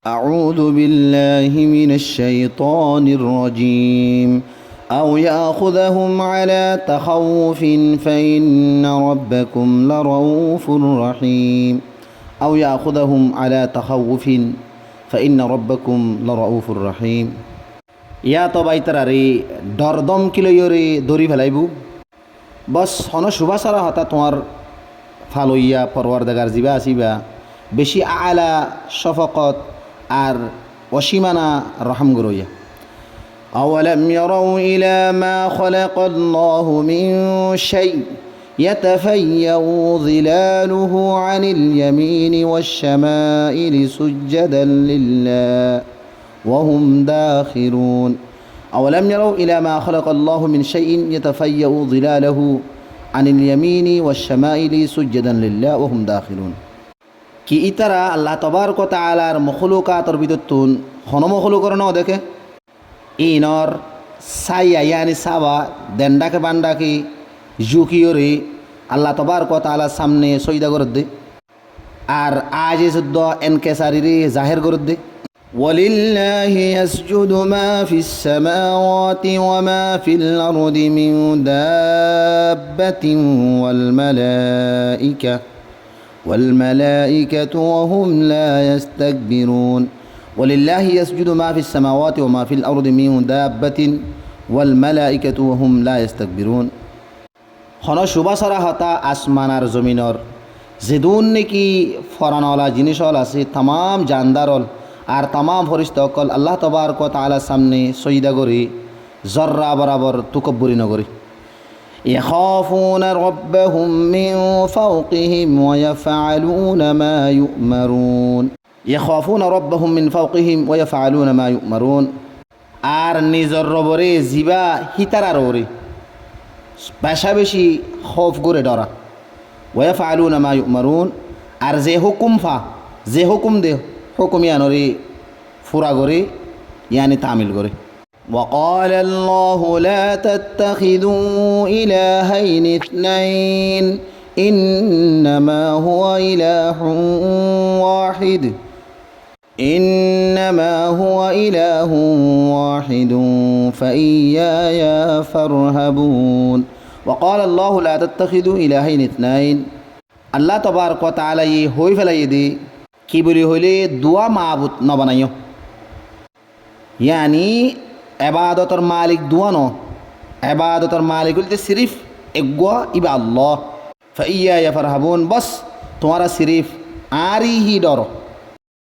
أعوذ بالله من الشيطان الرجيم أو يأخذهم على تخوف فإن ربكم لرؤوف رحيم أو يأخذهم على تخوف فإن ربكم لرؤوف رحيم ইয়া তো বাইতারারে ডরদম কিলয়রে দরি ফেলাইবু বস হন সুবাসারা হতা তোমার ফালইয়া পরওয়ারদাগার জিবা আসিবা বেশি আলা শফকত আর অসীমানা রহম গরইয়া أولم يروا إلى ما خلق الله من شيء يتفيأ ظلاله عن اليمين والشمائل سجدا لله وهم داخرون أولم يروا إلى ما خلق الله من شيء يتفيأ ظلاله عن اليمين والشمائل سجدا لله وهم داخرون কি ইতারা আল্লাহ তবারক ওয়া তাআলার মখলুকাতর ভিতরতুন হন মখলুকর ন দেখে ইনর সাইয়া ইয়ানি সাবা দেন্ডাকে বান্ডাকে জুকিয়রে আল্লাহ তবারক ওয়া তাআলার সামনে সজদা করে দে আর আজ যুদ্ধ এনকেসারিরে জাহির করে দে ولله يسجد ما في السماوات وما في الأرض من دابة والملائكة وهم لا يستكبرون ولله يسجد ما في السماوات وما في الأرض من دابة والملائكة وهم لا يستكبرون হন সুবাসরা হতা আসমান আর জমিনর যেদুন নাকি ফরানওয়ালা জিনিসল আছে তাম জানদারল আর তাম ফরিস্তাকল আল্লাহ তবারক ওয়া তাআলার সামনে সজদা করে জর্রা বরাবর তুকব্বুরি নগরী يخافون ربهم من فوقهم ويفعلون ما يؤمرون يخافون ربهم من فوقهم ويفعلون ما يؤمرون আর নিজর রবরে জিবা হিতারার ওরে বেশা বেশি খৌফ করে ডরা ويفعلون ما يؤمرون আর যে হুকুম দে হুকুম ইয়ানরে ফুরা করে ইয়ানি তামিল করে وقال الله لا تتخذوا إلهين اثنين إنما هو إله واحد فإياي فارهبون وقال الله لا تتخذوا إلهين اثنين আল্লাহ তবারক ওয়া তাআলা হই ফেলাই দি কি বলি হইলে দুয়া মাবুদ ন বানাইও ইয়ানি এবাদতর মালিক দুয়া ন এবাদতর মালিক বলতে সিরিফ একগোয়া ইবা আল্লাহ ফাইয়া ফারহাবুন বস তোমারা সিরিফ আরই হি ডর